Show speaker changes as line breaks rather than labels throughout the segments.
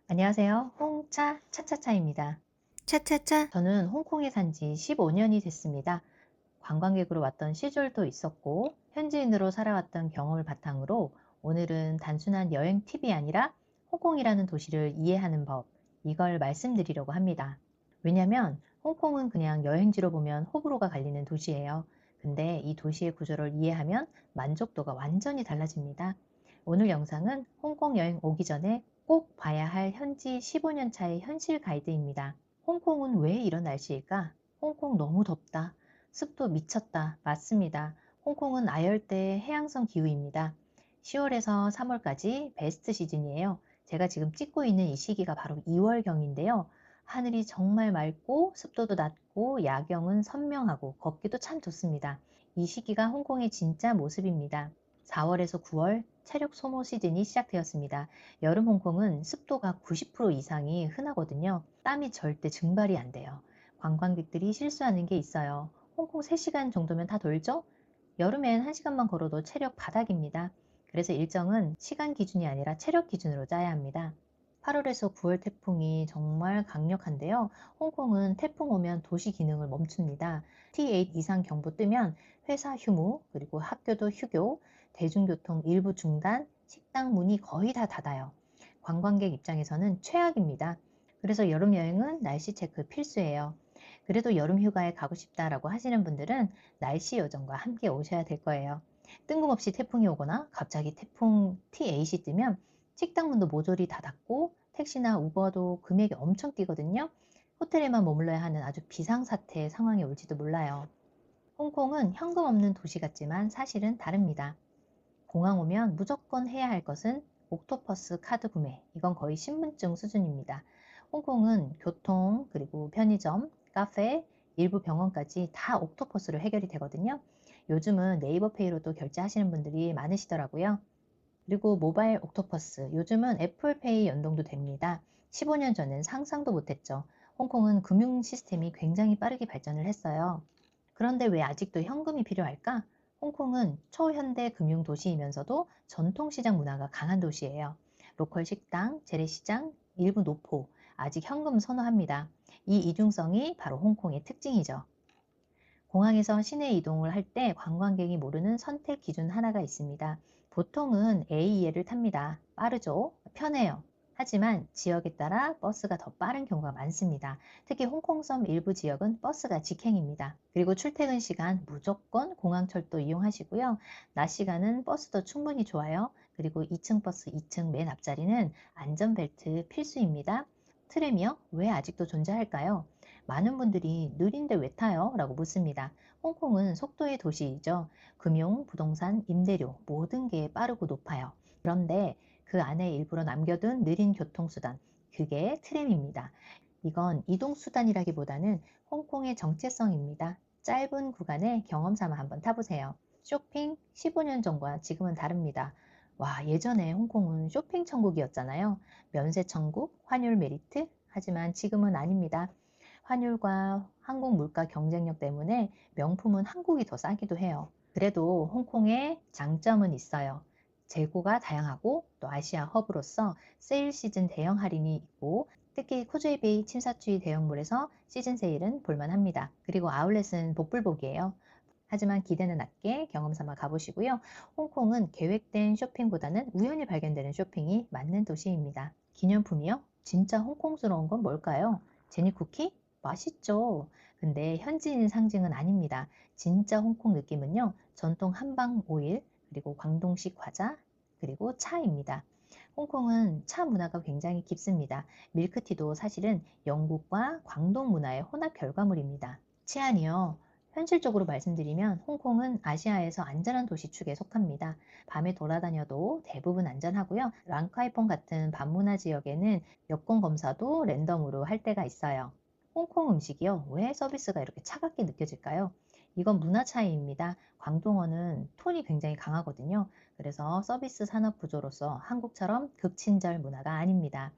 안녕하세요. 홍차 차차차입니다.
차차차.
저는 홍콩에 산지 15년이 됐습니다. 관광객으로 왔던 시절도 있었고, 현지인으로 살아왔던 경험을 바탕으로 오늘은 단순한 여행 팁이 아니라 홍콩이라는 도시를 이해하는 법, 이걸 말씀드리려고 합니다. 왜냐면 홍콩은 그냥 여행지로 보면 호불호가 갈리는 도시예요. 근데 이 도시의 구조를 이해하면 만족도가 완전히 달라집니다. 오늘 영상은 홍콩 여행 오기 전에 꼭 봐야 할 현지 15년 차의 현실 가이드입니다. 홍콩은 왜 이런 날씨일까? 홍콩 너무 덥다. 습도 미쳤다. 맞습니다. 홍콩은 아열대 해양성 기후입니다. 10월에서 3월까지 베스트 시즌이에요. 제가 지금 찍고 있는 이 시기가 바로 2월경인데요. 하늘이 정말 맑고 습도도 낮고 야경은 선명하고 걷기도 참 좋습니다. 이 시기가 홍콩의 진짜 모습입니다. 4월에서 9월 체력 소모 시즌이 시작되었습니다. 여름 홍콩은 습도가 90% 이상이 흔하거든요. 땀이 절대 증발이 안 돼요. 관광객들이 실수하는 게 있어요. 홍콩 3시간 정도면 다 돌죠? 여름엔 1시간만 걸어도 체력 바닥입니다. 그래서 일정은 시간 기준이 아니라 체력 기준으로 짜야 합니다. 8월에서 9월 태풍이 정말 강력한데요. 홍콩은 태풍 오면 도시 기능을 멈춥니다. T8 이상 경보 뜨면 회사 휴무, 그리고 학교도 휴교, 대중교통 일부 중단, 식당 문이 거의 다 닫아요. 관광객 입장에서는 최악입니다. 그래서 여름 여행은 날씨 체크 필수예요. 그래도 여름 휴가에 가고 싶다라고 하시는 분들은 날씨 요정과 함께 오셔야 될 거예요. 뜬금없이 태풍이 오거나 갑자기 태풍 T8이 뜨면 식당 문도 모조리 다 닫고 택시나 우버도 금액이 엄청 뛰거든요. 호텔에만 머물러야 하는 아주 비상사태 상황이 올지도 몰라요. 홍콩은 현금 없는 도시 같지만 사실은 다릅니다. 공항 오면 무조건 해야 할 것은 옥토퍼스 카드 구매. 이건 거의 신분증 수준입니다. 홍콩은 교통, 그리고 편의점, 카페, 일부 병원까지 다 옥토퍼스로 해결이 되거든요. 요즘은 네이버페이로도 결제하시는 분들이 많으시더라고요. 그리고 모바일 옥토퍼스, 요즘은 애플페이 연동도 됩니다. 15년 전엔 상상도 못했죠. 홍콩은 금융 시스템이 굉장히 빠르게 발전을 했어요. 그런데 왜 아직도 현금이 필요할까? 홍콩은 초현대 금융 도시이면서도 전통시장 문화가 강한 도시예요. 로컬 식당, 재래시장, 일부 노포, 아직 현금 선호합니다. 이 이중성이 바로 홍콩의 특징이죠. 공항에서 시내 이동을 할 때 관광객이 모르는 선택 기준 하나가 있습니다. 보통은 AE를 탑니다. 빠르죠? 편해요. 하지만 지역에 따라 버스가 더 빠른 경우가 많습니다. 특히 홍콩섬 일부 지역은 버스가 직행입니다. 그리고 출퇴근 시간 무조건 공항철도 이용하시고요. 낮 시간은 버스도 충분히 좋아요. 그리고 2층 버스 2층 맨 앞자리는 안전벨트 필수입니다. 트램이요? 왜 아직도 존재할까요? 많은 분들이 느린데 왜 타요? 라고 묻습니다. 홍콩은 속도의 도시이죠. 금융, 부동산, 임대료 모든 게 빠르고 높아요. 그런데 그 안에 일부러 남겨둔 느린 교통수단, 그게 트램입니다. 이건 이동수단이라기보다는 홍콩의 정체성입니다. 짧은 구간에 경험 삼아 한번 타보세요. 쇼핑 15년 전과 지금은 다릅니다. 와, 예전에 홍콩은 쇼핑 천국이었잖아요. 면세 천국, 환율 메리트, 하지만 지금은 아닙니다. 환율과 한국 물가 경쟁력 때문에 명품은 한국이 더 싸기도 해요. 그래도 홍콩의 장점은 있어요. 재고가 다양하고 또 아시아 허브로서 세일 시즌 대형 할인이 있고 특히 코즈웨이베이 침사추이 대형몰에서 시즌 세일은 볼만합니다. 그리고 아울렛은 복불복이에요. 하지만 기대는 낮게 경험 삼아 가보시고요. 홍콩은 계획된 쇼핑보다는 우연히 발견되는 쇼핑이 맞는 도시입니다. 기념품이요? 진짜 홍콩스러운 건 뭘까요? 제니 쿠키? 맛있죠. 근데 현지인 상징은 아닙니다. 진짜 홍콩 느낌은요. 전통 한방 오일, 그리고 광동식 과자, 그리고 차입니다. 홍콩은 차 문화가 굉장히 깊습니다. 밀크티도 사실은 영국과 광동 문화의 혼합 결과물입니다. 치안이요. 현실적으로 말씀드리면 홍콩은 아시아에서 안전한 도시 축에 속합니다. 밤에 돌아다녀도 대부분 안전하고요. 랑카이퐁 같은 반문화 지역에는 여권 검사도 랜덤으로 할 때가 있어요. 홍콩 음식이요. 왜 서비스가 이렇게 차갑게 느껴질까요? 이건 문화 차이입니다. 광동어는 톤이 굉장히 강하거든요. 그래서 서비스 산업 구조로서 한국처럼 극친절 문화가 아닙니다.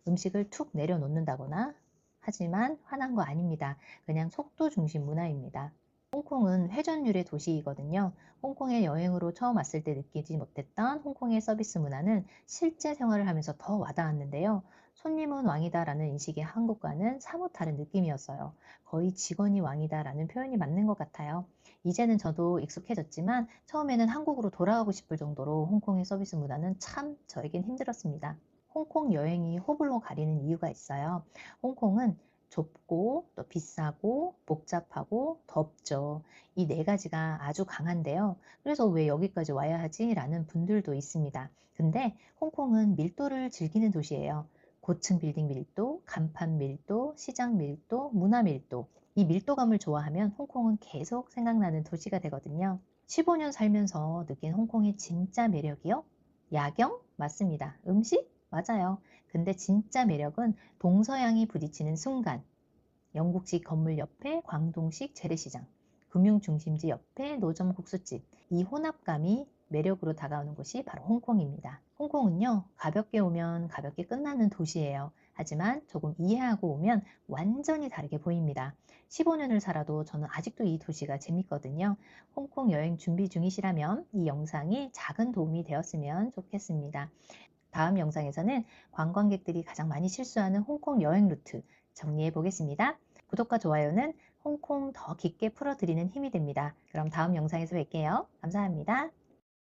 음식을 툭 내려놓는다거나 하지만 화난 거 아닙니다. 그냥 속도 중심 문화입니다. 홍콩은 회전율의 도시이거든요. 홍콩에 여행으로 처음 왔을 때 느끼지 못했던 홍콩의 서비스 문화는 실제 생활을 하면서 더 와닿았는데요. 손님은 왕이다라는 인식이 한국과는 사뭇 다른 느낌이었어요. 거의 직원이 왕이다라는 표현이 맞는 것 같아요. 이제는 저도 익숙해졌지만 처음에는 한국으로 돌아가고 싶을 정도로 홍콩의 서비스 문화는 참 저에겐 힘들었습니다. 홍콩 여행이 호불호 가리는 이유가 있어요. 홍콩은 좁고 또 비싸고 복잡하고 덥죠. 이 네 가지가 아주 강한데요. 그래서 왜 여기까지 와야 하지? 라는 분들도 있습니다. 근데 홍콩은 밀도를 즐기는 도시예요. 고층 빌딩 밀도, 간판 밀도, 시장 밀도, 문화 밀도. 이 밀도감을 좋아하면 홍콩은 계속 생각나는 도시가 되거든요. 15년 살면서 느낀 홍콩의 진짜 매력이요? 야경? 맞습니다. 음식? 맞아요. 근데 진짜 매력은 동서양이 부딪히는 순간. 영국식 건물 옆에 광동식 재래시장, 금융중심지 옆에 노점 국수집. 이 혼합감이 매력으로 다가오는 곳이 바로 홍콩입니다. 홍콩은요, 가볍게 오면 가볍게 끝나는 도시예요. 하지만 조금 이해하고 오면 완전히 다르게 보입니다. 15년을 살아도 저는 아직도 이 도시가 재밌거든요. 홍콩 여행 준비 중이시라면 이 영상이 작은 도움이 되었으면 좋겠습니다. 다음 영상에서는 관광객들이 가장 많이 실수하는 홍콩 여행 루트 정리해 보겠습니다. 구독과 좋아요는 홍콩 더 깊게 풀어드리는 힘이 됩니다. 그럼 다음 영상에서 뵐게요. 감사합니다.